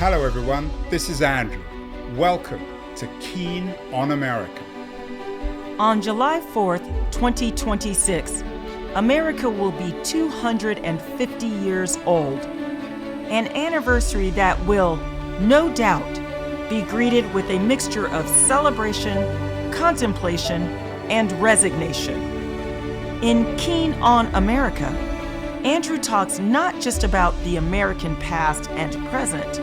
Hello everyone, this is Andrew. Welcome to Keen on America. On July 4th, 2026, America will be 250 years old. An anniversary that will, no doubt, be greeted with a mixture of celebration, contemplation, and resignation. In Keen on America, Andrew talks not just about the American past and present,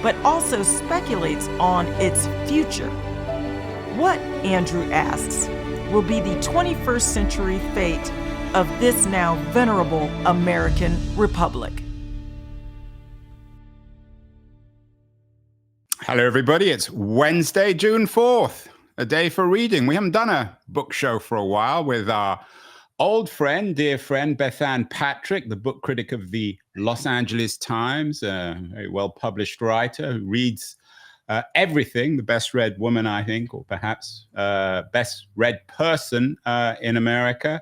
but also speculates on its future. What, Andrew asks, will be the 21st century fate of this now venerable American Republic? Hello everybody, it's Wednesday, June 4th, a day for reading. We haven't done a book show for a while with our old friend, dear friend, Bethanne Patrick, the book critic of the Los Angeles Times, a very well-published writer who reads everything, the best-read woman, I think, or perhaps best-read person in America.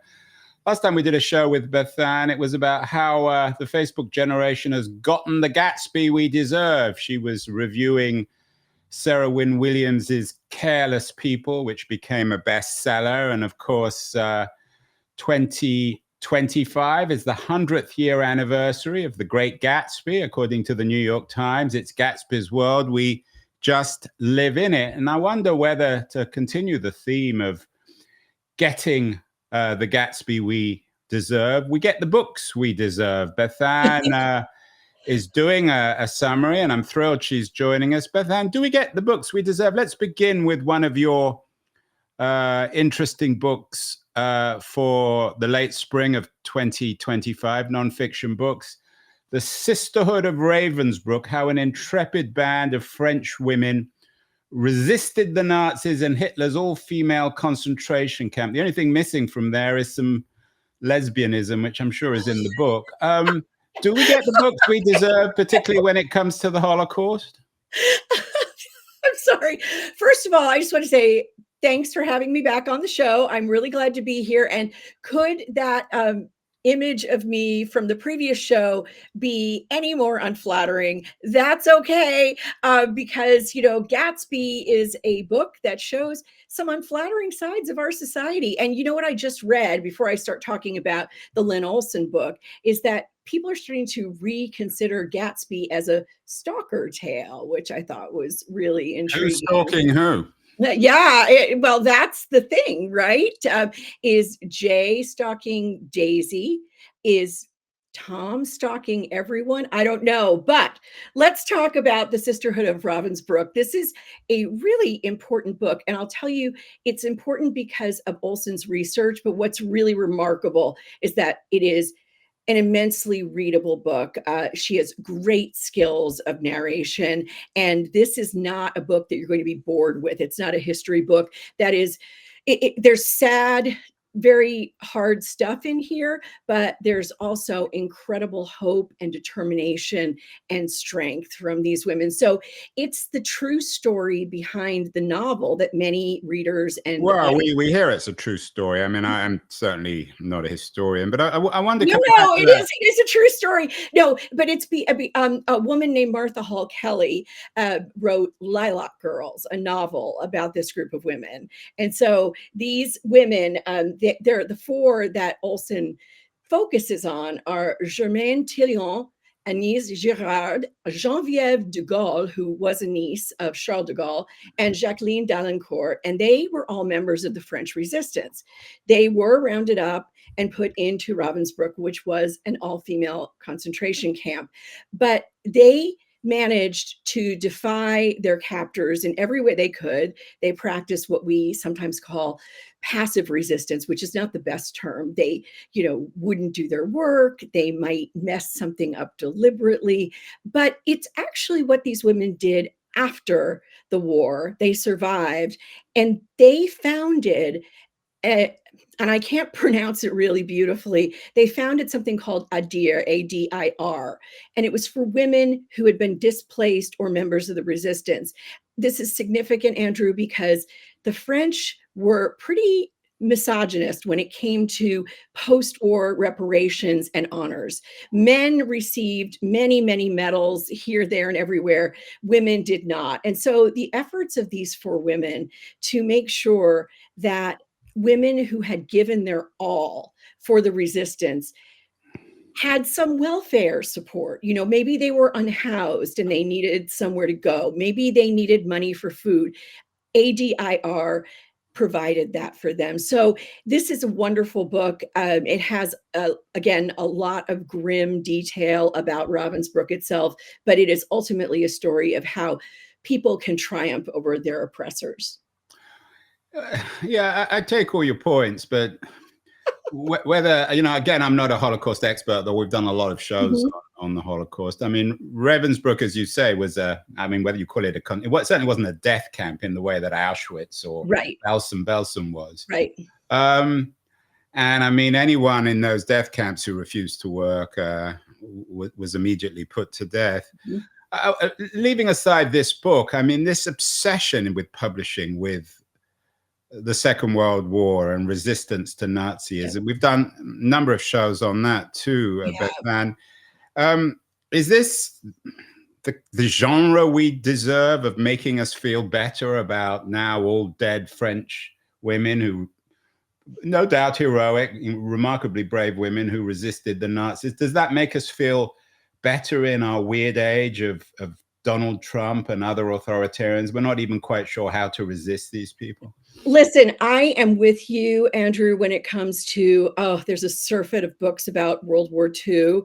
Last time we did a show with Bethanne, it was about how the Facebook generation has gotten the Gatsby we deserve. She was reviewing Sarah Wynne Williams's Careless People, which became a bestseller. And of course, 2025 is the 100th year anniversary of The Great Gatsby. According to the New York Times, it's Gatsby's world. We just live in it. And I wonder whether, to continue the theme of getting the Gatsby we deserve, we get the books we deserve. Bethanne is doing a summary, and I'm thrilled she's joining us. Bethanne, do we get the books we deserve? Let's begin with one of your interesting books for the late spring of 2025, nonfiction books. The Sisterhood of Ravensbrück, how an intrepid band of French women resisted the Nazis and Hitler's all-female concentration camp. The only thing missing from there is some lesbianism, which I'm sure is in the book. Do we get the books we deserve, particularly when it comes to the Holocaust? I'm sorry. First of all, I just want to say thanks for having me back on the show. I'm really glad to be here. And could that image of me from the previous show be any more unflattering? That's okay, because, you know, Gatsby is a book that shows some unflattering sides of our society. And you know what I just read before I start talking about the Lynn Olson book is that people are starting to reconsider Gatsby as a stalker tale, which I thought was really intriguing. Who's stalking who? Yeah, well, that's the thing, right? Is Jay stalking Daisy? Is Tom stalking everyone? I don't know, but let's talk about the Sisterhood of Ravensbrück. This is a really important book, and I'll tell you, it's important because of Olson's research, but what's really remarkable is that it is an immensely readable book. She has great skills of narration, and this is not a book that you're going to be bored with. It's not a history book. That is, there's sad, very hard stuff in here, but there's also incredible hope and determination and strength from these women. So it's the true story behind the novel that many readers and we hear it's a true story. I mean, I'm certainly not a historian, but I wonder. No, it is a true story. No, but it's a woman named Martha Hall Kelly wrote Lilac Girls, a novel about this group of women, and so these women. They're the four that Olson focuses on are Germaine Tillion, Agnès Girard, Geneviève de Gaulle, who was a niece of Charles de Gaulle, and Jacqueline d'Alincourt, and they were all members of the French resistance. They were rounded up and put into Ravensbrück, which was an all-female concentration camp, but they managed to defy their captors in every way they could. They practiced what we sometimes call passive resistance, which is not the best term. They, wouldn't do their work. They might mess something up deliberately, but it's actually what these women did after the war. They survived, and they founded and I can't pronounce it really beautifully. They founded something called ADIR, A-D-I-R, and it was for women who had been displaced or members of the resistance. This is significant, Andrew, because the French were pretty misogynist when it came to post-war reparations and honors. Men received many, many medals here, there, and everywhere. Women did not. And so the efforts of these four women to make sure that women who had given their all for the resistance had some welfare support. You know, maybe they were unhoused and they needed somewhere to go. Maybe they needed money for food. ADIR provided that for them. So this is a wonderful book. It has, again, a lot of grim detail about Ravensbrück itself, but it is ultimately a story of how people can triumph over their oppressors. Yeah, I take all your points, but whether, you know, again, I'm not a Holocaust expert, though we've done a lot of shows on the Holocaust. I mean, Ravensbrück, as you say, was I mean, whether you call it it certainly wasn't a death camp in the way that Auschwitz or Belsen was. Right. And I mean, anyone in those death camps who refused to work was immediately put to death. Leaving aside this book, I mean, this obsession with publishing with the Second World War and resistance to Nazism. We've done a number of shows on that too, Bethanne. Is this the genre we deserve of making us feel better about now all dead French women who, no doubt heroic, remarkably brave women who resisted the Nazis? Does that make us feel better in our weird age of Donald Trump and other authoritarians? We're not even quite sure how to resist these people. Listen, I am with you, Andrew, when it comes to, there's a surfeit of books about World War II.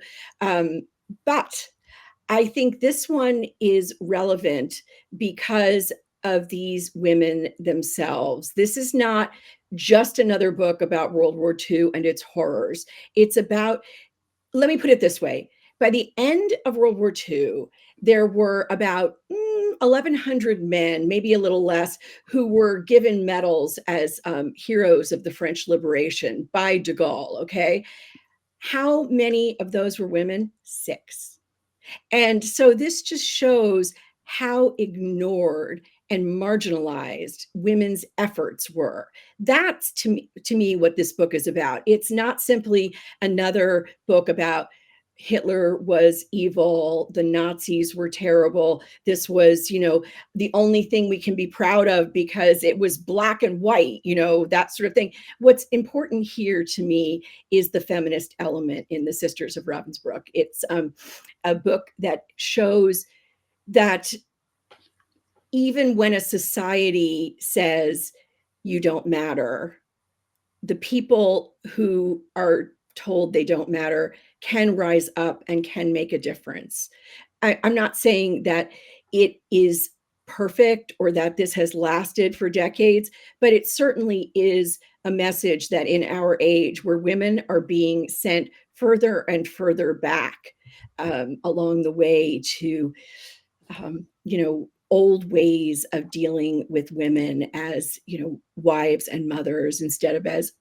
But I think this one is relevant because of these women themselves. This is not just another book about World War II and its horrors. It's about, let me put it this way. By the end of World War II, there were about 1,100 men, maybe a little less, who were given medals as heroes of the French liberation by de Gaulle, okay? How many of those were women? 6. And so this just shows how ignored and marginalized women's efforts were. That's to me what this book is about. It's not simply another book about Hitler was evil, the Nazis were terrible. This was, you know, the only thing we can be proud of because it was black and white, you know, that sort of thing. What's important here to me is the feminist element in The Sisters of Ravensbrück. It's a book that shows that even when a society says you don't matter, the people who are told they don't matter can rise up and can make a difference. I'm not saying that it is perfect or that this has lasted for decades, but it certainly is a message that in our age where women are being sent further and further back along the way to, you know, old ways of dealing with women as, you know, wives and mothers instead of as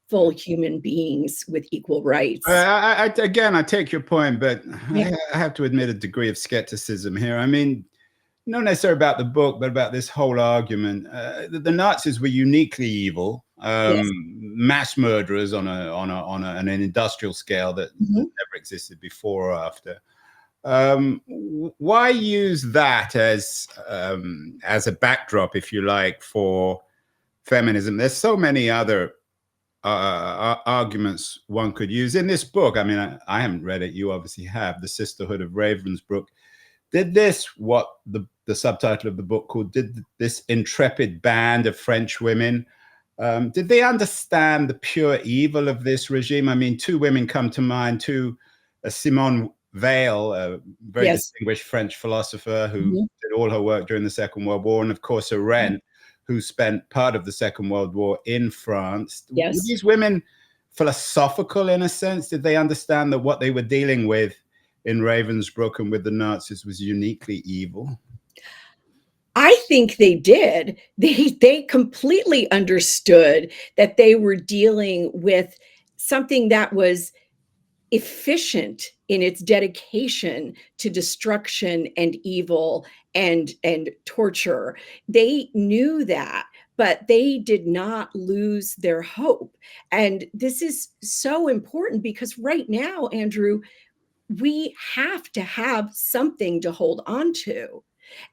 full human beings with equal rights. Again, I take your point, but I have to admit a degree of skepticism here. I mean, not necessarily about the book, but about this whole argument. The Nazis were uniquely evil, mass murderers on an industrial scale that never existed before or after. Why use that as a backdrop, if you like, for feminism? There's so many other arguments one could use in this book. I mean, I haven't read it. You obviously have. The Sisterhood of Ravensbrück. Did this, what the subtitle of the book called, did this intrepid band of French women, did they understand the pure evil of this regime? I mean, 2 women come to mind, Simone Weil, a very distinguished French philosopher who did all her work during the Second World War, and of course, Arendt, who spent part of the Second World War in France. Were these women philosophical in a sense? Did they understand that what they were dealing with in Ravensbrück and with the Nazis was uniquely evil? I think they did. They completely understood that they were dealing with something that was efficient in its dedication to destruction and evil and torture. They knew that, but they did not lose their hope. And this is so important because right now, Andrew, we have to have something to hold on to.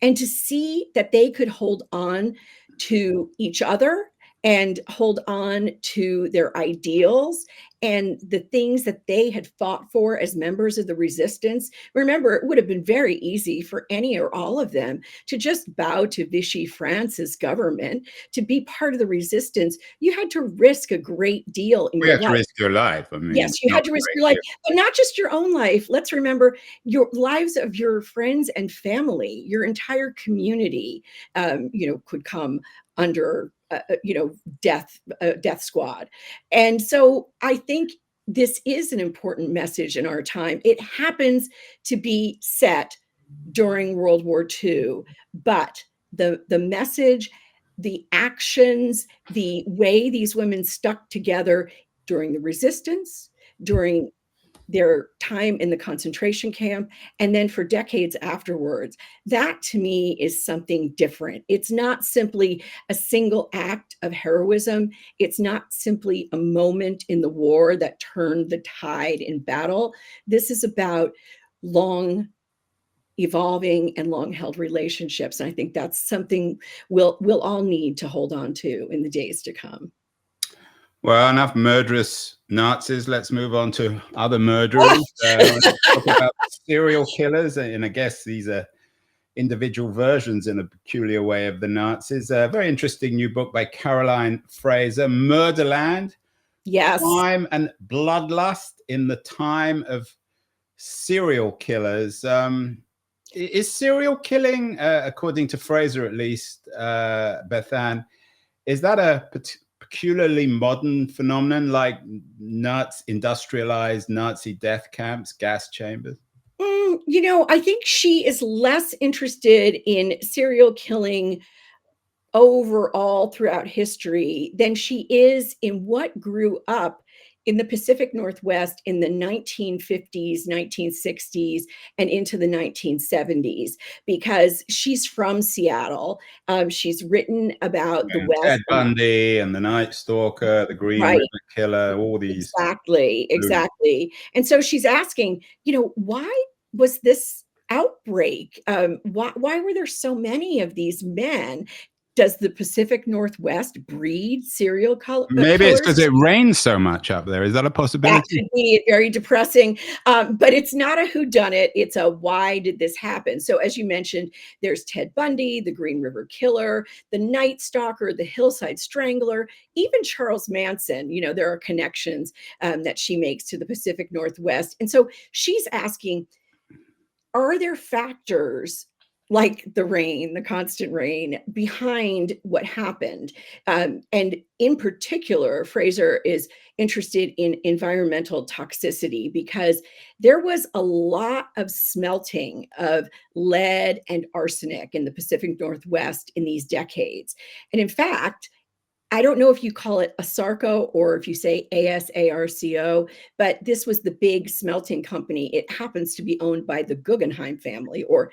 And to see that they could hold on to each other and hold on to their ideals and the things that they had fought for as members of the resistance. Remember, it would have been very easy for any or all of them to just bow to Vichy France's government. To be part of the resistance, you had to risk a great deal in You your have to life. risk your life. I mean, Yes, you had to risk your life, but not just your own life. Let's remember your lives of your friends and family, your entire community, could come under, death squad. And so I think this is an important message in our time. It happens to be set during World War II, but the message, the actions, the way these women stuck together during the resistance, during their time in the concentration camp, and then for decades afterwards. That to me is something different. It's not simply a single act of heroism. It's not simply a moment in the war that turned the tide in battle. This is about long evolving and long held relationships. And I think that's something we'll all need to hold on to in the days to come. Well, enough murderous Nazis. Let's move on to other murderers. Let's talk about serial killers. And I guess these are individual versions in a peculiar way of the Nazis. A very interesting new book by Caroline Fraser, Murderland. Yes. Crime and Bloodlust in the Time of Serial Killers. Is serial killing, according to Fraser at least, Bethanne, is that a peculiarly modern phenomenon like industrialized Nazi death camps, gas chambers? I think she is less interested in serial killing overall throughout history than she is in what grew up in the Pacific Northwest in the 1950s, 1960s, and into the 1970s, because she's from Seattle. She's written about the West. Ted Bundy and the Night Stalker, the Green River Killer, all these. Exactly. And so she's asking, why was this outbreak? Why were there so many of these men? Does the Pacific Northwest breed serial killers? Maybe it's because it rains so much up there. Is that a possibility? That could be very depressing. But it's not a whodunit. It's a why did this happen? So as you mentioned, there's Ted Bundy, the Green River Killer, the Night Stalker, the Hillside Strangler, even Charles Manson. There are connections that she makes to the Pacific Northwest. And so she's asking, are there factors like the rain, the constant rain, behind what happened? And in particular, Fraser is interested in environmental toxicity because there was a lot of smelting of lead and arsenic in the Pacific Northwest in these decades. And in fact, I don't know if you call it ASARCO or if you say ASARCO, but this was the big smelting company. It happens to be owned by the Guggenheim family, or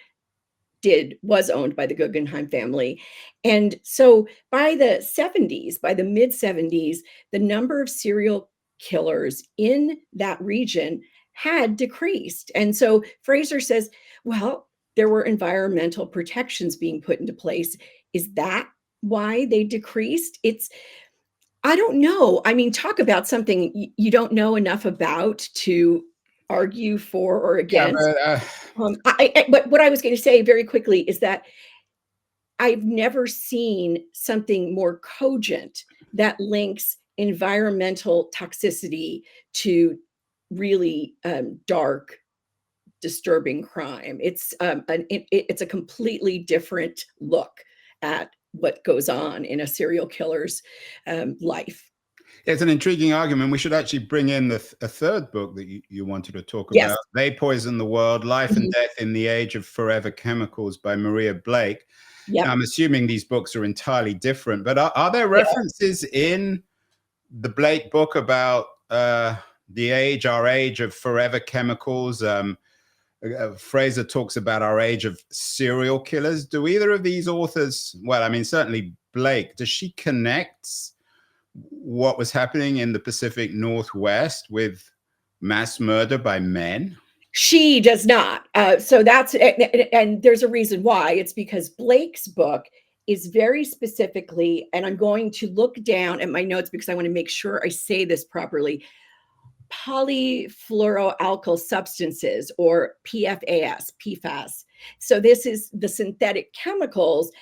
was owned by the Guggenheim family. And so by the mid 70s, the number of serial killers in that region had decreased. And so Fraser says, well, there were environmental protections being put into place. Is that why they decreased? I don't know. I mean, talk about something you don't know enough about to argue for or against. Yeah, but what I was going to say very quickly is that I've never seen something more cogent that links environmental toxicity to really dark, disturbing crime. It's a completely different look at what goes on in a serial killer's life. It's an intriguing argument. We should actually bring in a third book that you wanted to talk about. They Poison the World, Life and Death in the Age of Forever Chemicals by Maria Blake. Yep. I'm assuming these books are entirely different, but are there references in the Blake book about our age of forever chemicals? Fraser talks about our age of serial killers. Do either of these authors, well, I mean, certainly Blake, does she connect what was happening in the Pacific Northwest with mass murder by men? She does not. So that's, and there's a reason why. It's because Blake's book is very specifically, and I'm going to look down at my notes because I want to make sure I say this properly, polyfluoroalkyl substances, or PFAS. So this is the synthetic chemicals,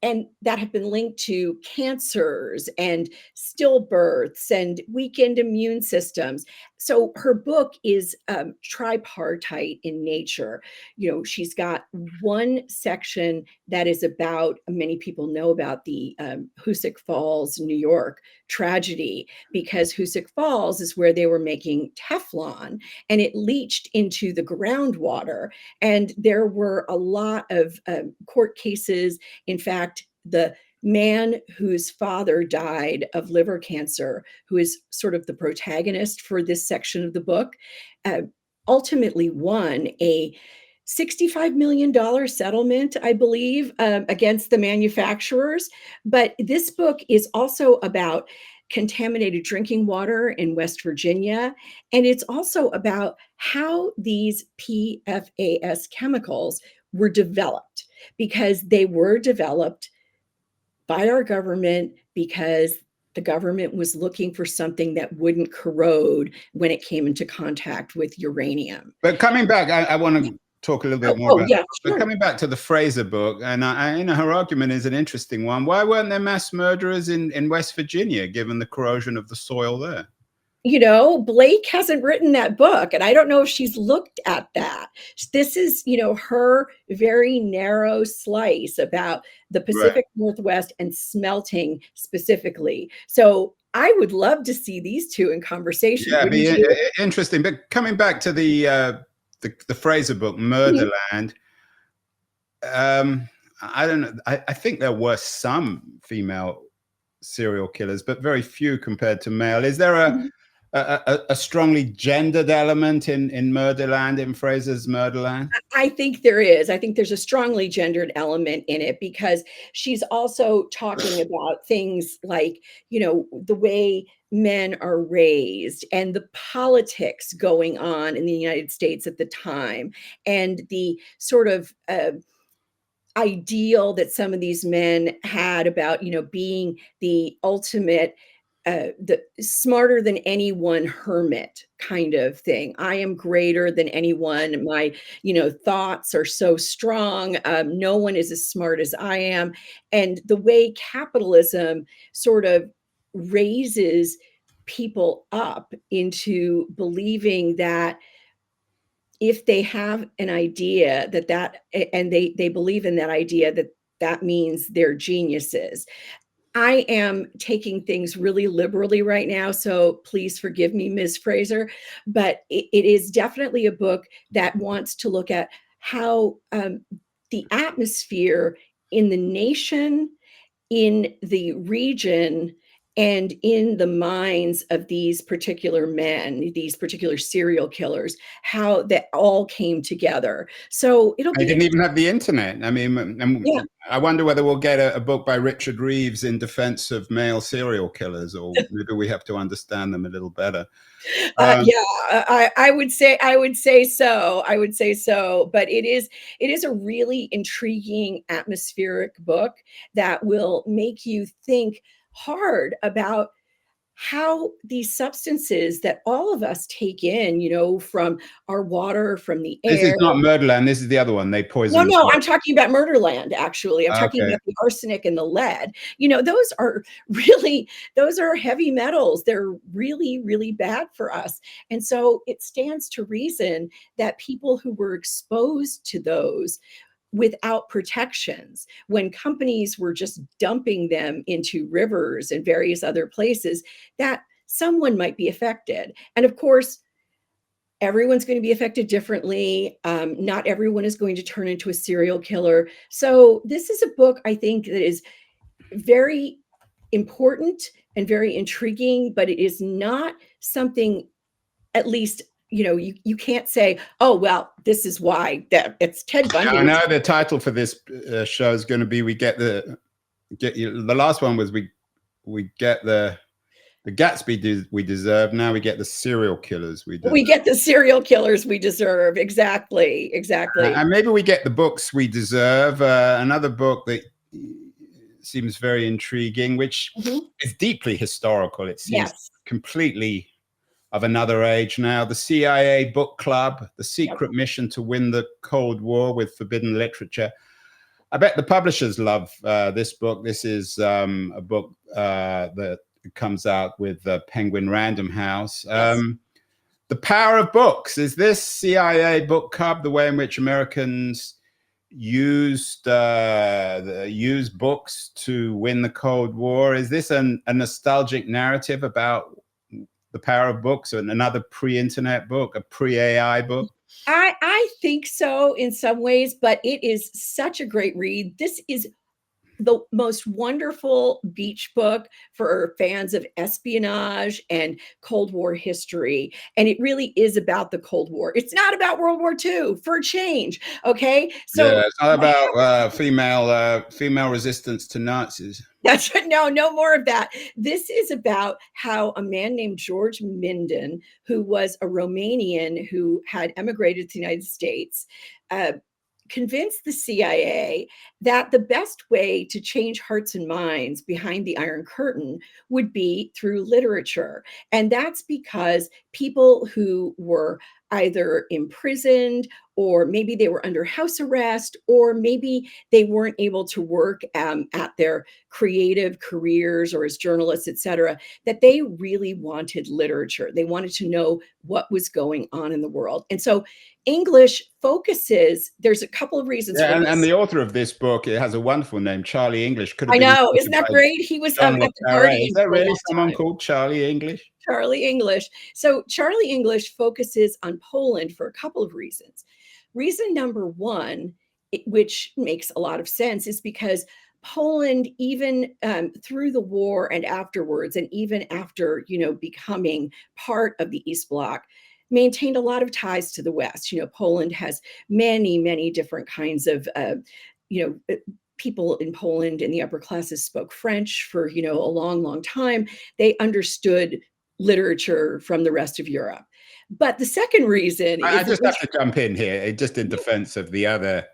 and that have been linked to cancers and stillbirths and weakened immune systems. So her book is tripartite in nature. You know, she's got one section that is about, many people know about the Hoosick Falls, New York tragedy, because Hoosick Falls is where they were making Teflon, and it leached into the groundwater. And there were a lot of court cases. In fact, the man whose father died of liver cancer, who is sort of the protagonist for this section of the book, ultimately won a $65 million settlement, I believe, against the manufacturers. But this book is also about contaminated drinking water in West Virginia. And it's also about how these PFAS chemicals were developed, because they were developed by our government because the government was looking for something that wouldn't corrode when it came into contact with uranium. But coming back, I want to talk a little bit more about yeah, that. sure. But coming back to the Fraser book, and you know, her argument is an interesting one. Why weren't there mass murderers in West Virginia, given the corrosion of the soil there? You know, Blake hasn't written that book, and I don't know if she's looked at that. This is, you know, her very narrow slice about the Pacific Northwest and smelting specifically. So I would love to see these two in conversation. Yeah, be interesting. But coming back to the Fraser book, Murderland, I don't know. I think there were some female serial killers, but very few compared to male. Is there a strongly gendered element in Murderland, in Fraser's Murderland? I think there is. I think there's a strongly gendered element in it, because she's also talking about things like, you know, the way men are raised and the politics going on in the United States at the time, and the sort of ideal that some of these men had about, you know, being the ultimate the smarter than anyone hermit kind of thing. I am greater than anyone. My, you know, thoughts are so strong. No one is as smart as I am. And the way capitalism sort of raises people up into believing that if they have an idea and they believe in that idea, that means they're geniuses. I am taking things really liberally right now, so please forgive me, Ms. Fraser, but it is definitely a book that wants to look at how the atmosphere in the nation, in the region, and in the minds of these particular men, these particular serial killers, how that all came together. So it'll be— I didn't even have the internet. I mean, Yeah. I wonder whether we'll get a book by Richard Reeves in defense of male serial killers, or maybe we have to understand them a little better. I would say so. I would say so. But it is a really intriguing atmospheric book that will make you think hard about how these substances that all of us take in, you know, from our water, from the air. This is not Murderland. This is the other one. They poison. No, I'm talking about Murderland, actually. I'm talking Okay. about the arsenic and the lead. You know, those are heavy metals. They're really, really bad for us. And so it stands to reason that people who were exposed to those without protections, when companies were just dumping them into rivers and various other places, that someone might be affected. And of course, everyone's going to be affected differently. Not everyone is going to turn into a serial killer. So this is a book, I think, that is very important and very intriguing, but it is not something, at least, you know, you can't say, oh, well, this is why that it's Ted Bundy. I know the title for this show is going to be "We Get the the last one was we get the Gatsby we deserve. Now we get the serial killers we deserve. We get the serial killers we deserve. Exactly. Exactly. And maybe we get the books we deserve. Another book that seems very intriguing, which is deeply historical. It seems completely of another age now. The CIA Book Club, The Secret Mission to Win the Cold War with Forbidden Literature. I bet the publishers love this book. This is a book that comes out with Penguin Random House. The Power of Books. Is this CIA Book Club the way in which Americans used books to win the Cold War? Is this a nostalgic narrative about the power of books, and another pre-internet book, a pre-AI book? I think so in some ways, but it is such a great read. This is the most wonderful beach book for fans of espionage and Cold War history. And it really is about the Cold War. It's not about World War II, for a change. Okay. So yeah, it's not about female resistance to Nazis. That's no more of that. This is about how a man named George Minden, who was a Romanian who had emigrated to the United States, convinced the CIA that the best way to change hearts and minds behind the Iron Curtain would be through literature. And that's because people who were either imprisoned, or maybe they were under house arrest, or maybe they weren't able to work at their creative careers or as journalists, etc., that they really wanted literature. They wanted to know what was going on in the world. And so English focuses, there's a couple of reasons for this. And the author of this book, it has a wonderful name, Charlie English. I know, isn't that great? He was at the party. Is that really someone called Charlie English? Charlie English. So Charlie English focuses on Poland for a couple of reasons. Reason number one, which makes a lot of sense, is because Poland, even through the war and afterwards, and even after, becoming part of the East Bloc, maintained a lot of ties to the West. Poland has many, many different kinds of, people in Poland in the upper classes spoke French for, a long, long time. They understood literature from the rest of Europe. But the second reason I just have to jump in here, just in defense of the other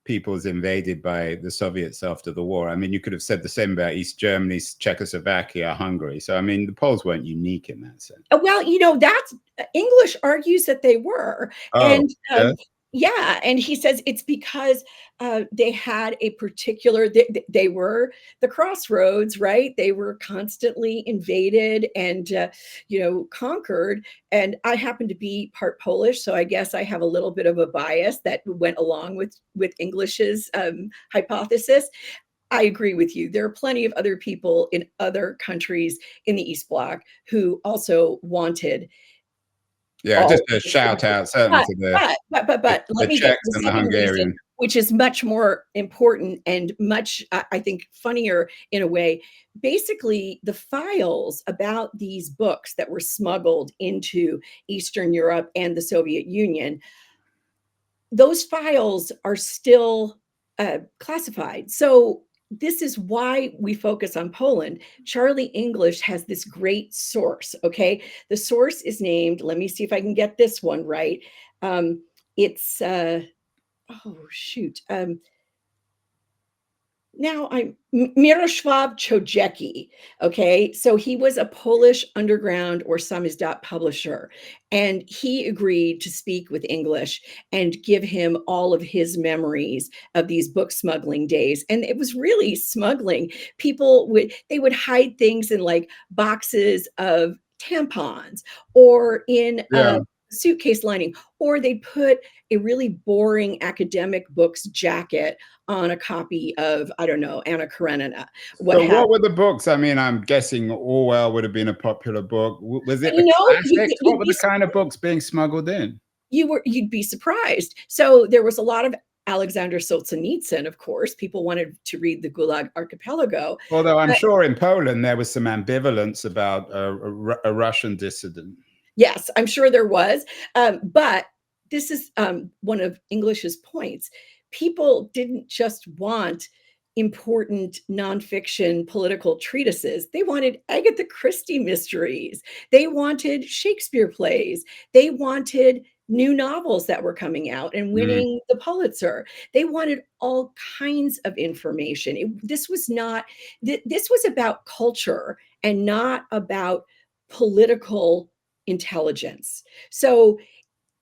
peoples invaded by the Soviets after the war. I mean, you could have said the same about East Germany, Czechoslovakia, Hungary. So, I mean, the Poles weren't unique in that sense. Well, that's English argues that they were. And yeah, and he says it's because they had a particular, they were the crossroads, right? They were constantly invaded and, conquered. And I happen to be part Polish, so I guess I have a little bit of a bias that went along with English's hypothesis. I agree with you. There are plenty of other people in other countries in the East Bloc who also wanted. Yeah, just a shout out certainly to the let me Czechs and the Hungarian, which is much more important and much, I think, funnier in a way. Basically, the files about these books that were smuggled into Eastern Europe and the Soviet Union, those files are still classified. So this is why we focus on Poland. Charlie English has this great source, okay? The source is named, let me see if I can get this one right. It's, now I'm Mirosław Chojecki, okay? So he was a Polish underground or samizdat publisher, and he agreed to speak with English and give him all of his memories of these book smuggling days. And it was really smuggling. People would hide things in like boxes of tampons or in suitcase lining, or they'd put a really boring academic books jacket on a copy of, I don't know, Anna Karenina. What were the books? I mean, I'm guessing Orwell would have been a popular book. Was it classics? What were the kind of books being smuggled in? You'd be surprised. So there was a lot of Alexander Solzhenitsyn, of course. People wanted to read the Gulag Archipelago. Although I'm sure in Poland there was some ambivalence about a Russian dissident. Yes, I'm sure there was. But this is one of English's points. People didn't just want important nonfiction political treatises. They wanted Agatha Christie mysteries. They wanted Shakespeare plays. They wanted new novels that were coming out and winning the Pulitzer. They wanted all kinds of information. This was about culture and not about political intelligence. So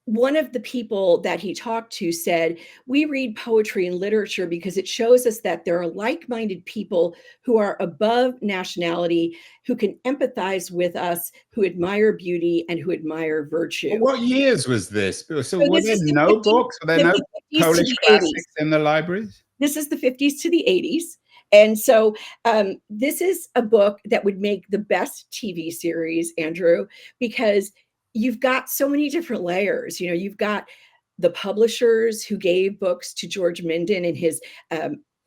one of the people that he talked to said, we read poetry and literature because it shows us that there are like-minded people who are above nationality, who can empathize with us, who admire beauty and who admire virtue. Well, what years was this? So were there this no books? Were there no Polish classics in the libraries? This is the 50s to the 80s. And so this is a book that would make the best TV series, Andrew, because you've got so many different layers. You know, you've got the publishers who gave books to George Minden in his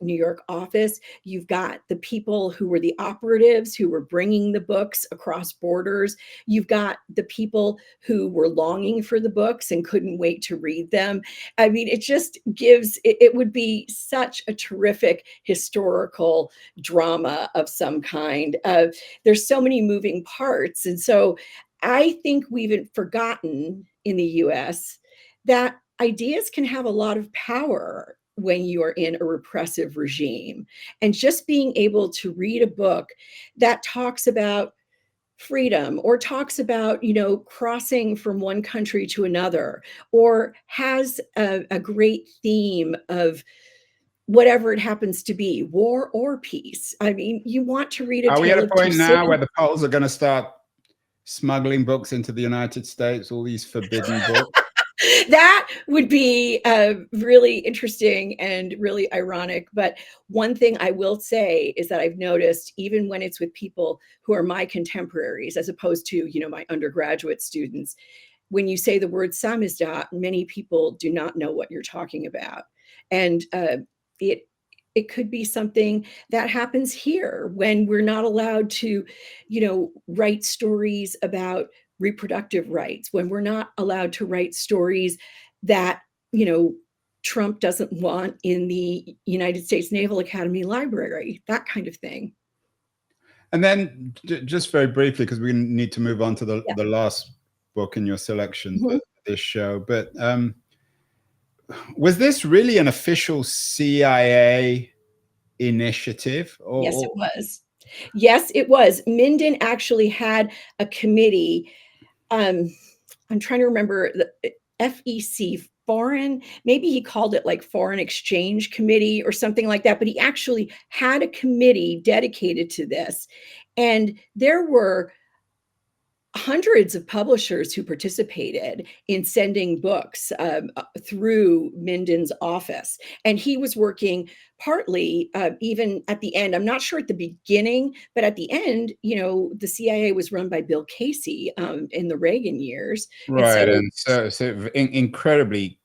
New York office. You've got the people who were the operatives who were bringing the books across borders. You've got the people who were longing for the books and couldn't wait to read them. I mean, it just gives, it would be such a terrific historical drama of some kind. There's so many moving parts. And so I think we've forgotten in the US that ideas can have a lot of power when you are in a repressive regime. And just being able to read a book that talks about freedom or talks about, you know, crossing from one country to another, or has a great theme of whatever it happens to be, war or peace. I mean, you want to read a Are we at a point now where the Poles are going to start smuggling books into the United States, all these forbidden books? That would be really interesting and really ironic. But one thing I will say is that I've noticed, even when it's with people who are my contemporaries, as opposed to, you know, my undergraduate students, when you say the word samizdat, many people do not know what you're talking about. And it could be something that happens here when we're not allowed to, you know, write stories about reproductive rights, when we're not allowed to write stories that, you know, Trump doesn't want in the United States Naval Academy Library, that kind of thing. And then just very briefly, because we need to move on to the last book in your selection for this show, but was this really an official CIA initiative? Or? Yes, it was. Yes, it was. Minden actually had a committee. I'm trying to remember the FEC, foreign, maybe he called it like Foreign Exchange Committee or something like that, but he actually had a committee dedicated to this. And there were hundreds of publishers who participated in sending books through Minden's office. And he was working partly even at the end. I'm not sure at the beginning, but at the end, you know, the CIA was run by Bill Casey in the Reagan years. Right. And so incredibly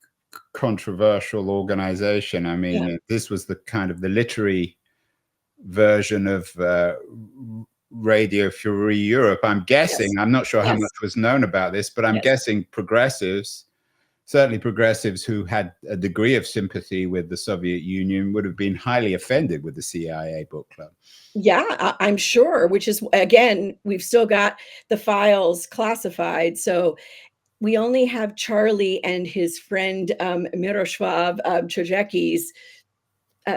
controversial organization. I mean, this was the kind of the literary version of Radio Free Europe. I'm guessing, I'm not sure how much was known about this, but I'm guessing progressives, certainly progressives who had a degree of sympathy with the Soviet Union, would have been highly offended with the CIA book club. Yeah, I'm sure, which is, again, we've still got the files classified. So we only have Charlie and his friend Mirosław Czajewski's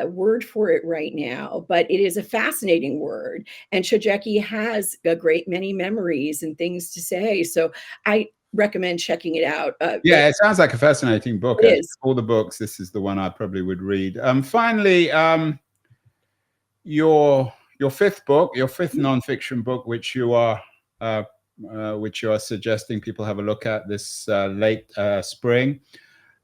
word for it right now, but it is a fascinating word. And Czajewski has a great many memories and things to say. So I recommend checking it out. Yeah, it sounds like a fascinating book. It is. All the books, this is the one I probably would read. Finally, your fifth book, your fifth nonfiction book, which you are suggesting people have a look at this late spring.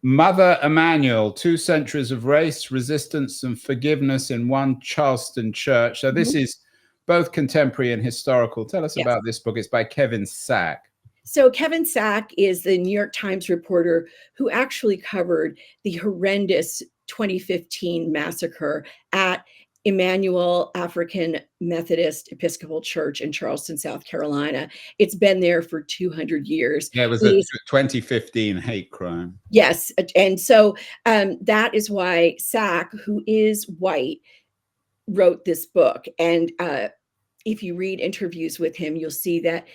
Mother Emanuel, 2 Centuries of Race, Resistance and Forgiveness in One Charleston Church. So this is both contemporary and historical. Tell us about this book. It's by Kevin Sack. So Kevin Sack is the New York Times reporter who actually covered the horrendous 2015 massacre at Emmanuel African Methodist Episcopal Church in Charleston, South Carolina. It's been there for 200 years. Yeah, it was a 2015 hate crime. Yes. And so that is why Sack, who is white, wrote this book. And if you read interviews with him, you'll see that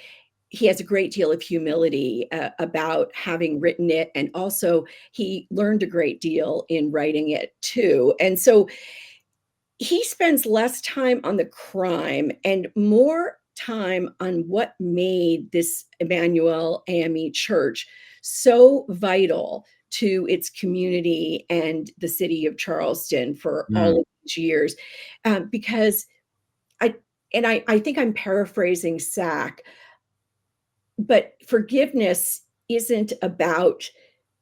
he has a great deal of humility about having written it. And also, he learned a great deal in writing it too. And so he spends less time on the crime and more time on what made this Emmanuel AME Church so vital to its community and the city of Charleston for all of these years. Because I think I'm paraphrasing Sack, but forgiveness isn't about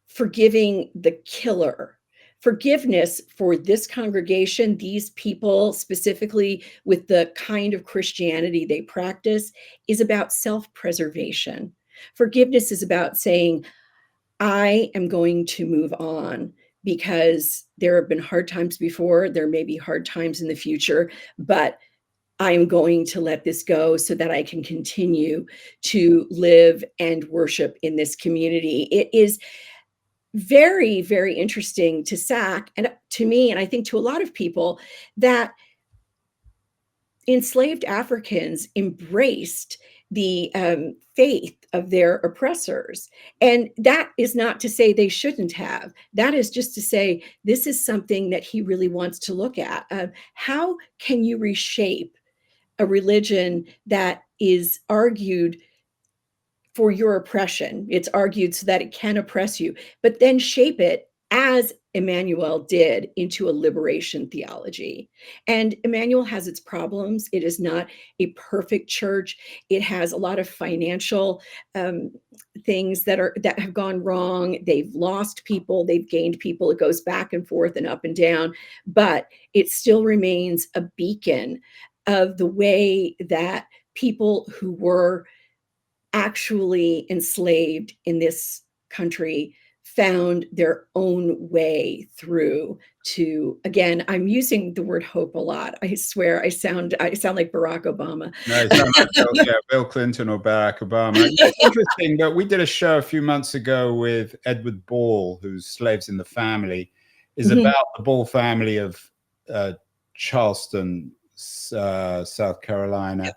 forgiving the killer. Forgiveness for this congregation, these people specifically with the kind of Christianity they practice, is about self-preservation. Forgiveness is about saying, I am going to move on because there have been hard times before, there may be hard times in the future, but I am going to let this go so that I can continue to live and worship in this community. It is very, very interesting to Sack and to me, and I think to a lot of people, that enslaved Africans embraced the faith of their oppressors. And that is not to say they shouldn't have. That is just to say this is something that he really wants to look at. How can you reshape a religion that is argued for your oppression? It's argued so that it can oppress you, but then shape it, as Emmanuel did, into a liberation theology. And Emmanuel has its problems. It is not a perfect church. It has a lot of financial things that have gone wrong. They've lost people, they've gained people. It goes back and forth and up and down, but it still remains a beacon of the way that people who were actually enslaved in this country found their own way through to, again, I'm using the word hope a lot. I swear I sound like Barack Obama. No, you sound like Bill Clinton or Barack Obama. It's interesting that we did a show a few months ago with Edward Ball, who's Slaves in the Family, is about the Ball family of Charleston, South Carolina.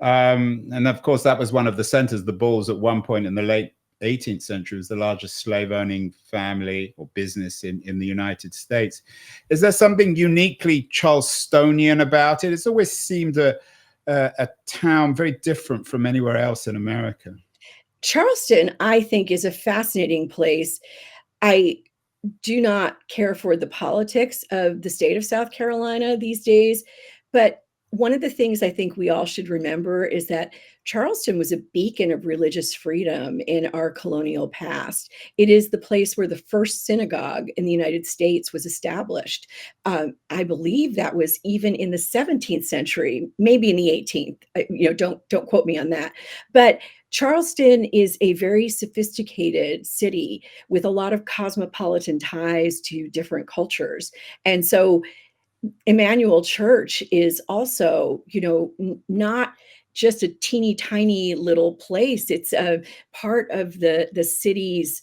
And of course, that was one of the centers. The Balls at one point in the late 18th century was the largest slave-owning family or business in the United States. Is there something uniquely Charlestonian about it? It's always seemed a town very different from anywhere else in America. Charleston, I think, is a fascinating place. I do not care for the politics of the state of South Carolina these days, but one of the things I think we all should remember is that Charleston was a beacon of religious freedom in our colonial past. It is the place where the first synagogue in the United States was established. I believe that was even in the 17th century, maybe in the 18th. Don't quote me on that. But Charleston is a very sophisticated city with a lot of cosmopolitan ties to different cultures. And so Emmanuel Church is also, not just a teeny tiny little place. It's a part of the city's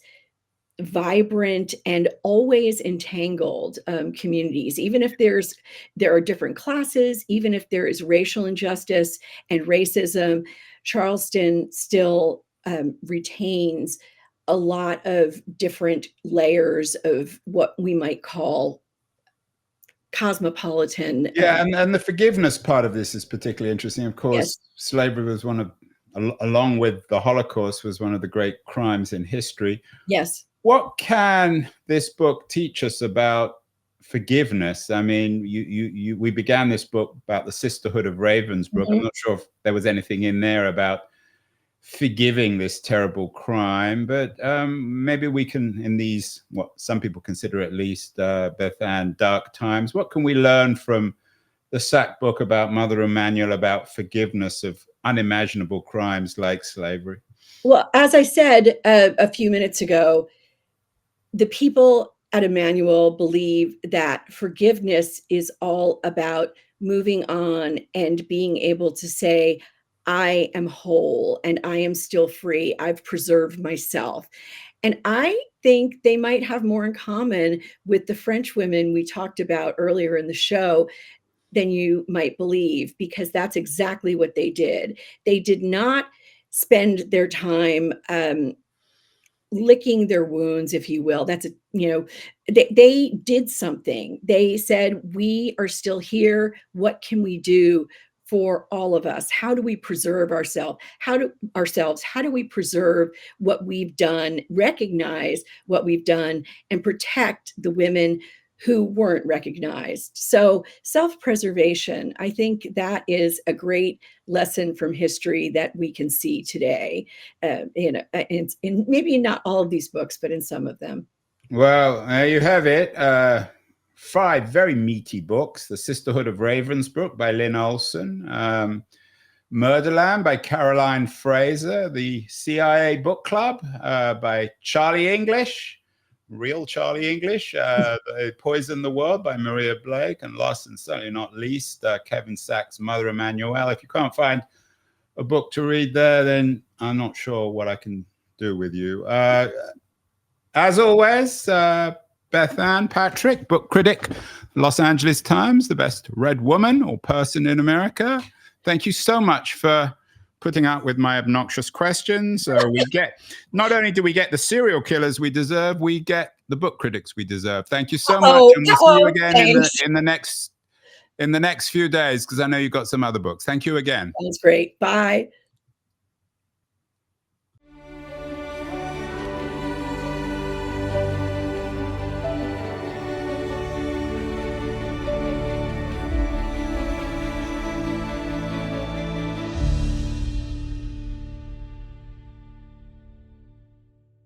vibrant and always entangled communities. Even if there are different classes, even if there is racial injustice and racism, Charleston still retains a lot of different layers of what we might call cosmopolitan. Yeah, and the forgiveness part of this is particularly interesting. Of course, Yes. Slavery was along with the Holocaust, was one of the great crimes in history. Yes. What can this book teach us about forgiveness? I mean, we began this book about the Sisterhood of Ravensbrück. I'm not sure if there was anything in there about forgiving this terrible crime, but maybe we can, in these, what some people consider at least, Bethanne, dark times, what can we learn from the Sack book about Mother Emanuel about forgiveness of unimaginable crimes like slavery? Well, as I said a few minutes ago, the people at Emmanuel believe that forgiveness is all about moving on and being able to say, I am whole and I am still free. I've preserved myself. And I think they might have more in common with the French women we talked about earlier in the show. than you might believe, because that's exactly what they did. They did not spend their time licking their wounds, if you will. That's they did something. They said, we are still here. What can we do for all of us? How do we preserve ourselves? How do we preserve what we've done, recognize what we've done, and protect the women who weren't recognized? So self-preservation, I think that is a great lesson from history that we can see today, in maybe not all of these books, but in some of them. Well, there you have it. 5 very meaty books. The Sisterhood of Ravensbrück by Lynn Olson. Murderland by Caroline Fraser. The CIA Book Club by Charlie English. Real Charlie English. Poison the World by Maria Blake. And last and certainly not least, Kevin Sachs' Mother Emanuelle. If you can't find a book to read there, then I'm not sure what I can do with you. As always, Bethanne Patrick, book critic, Los Angeles Times, the best read woman or person in America. Thank you so much for putting up with my obnoxious questions. So we get, not only do we get the serial killers we deserve, we get the book critics we deserve. Thank you so much. And we'll see you again in the next few days, because I know you've got some other books. Thank you again. Sounds great. Bye.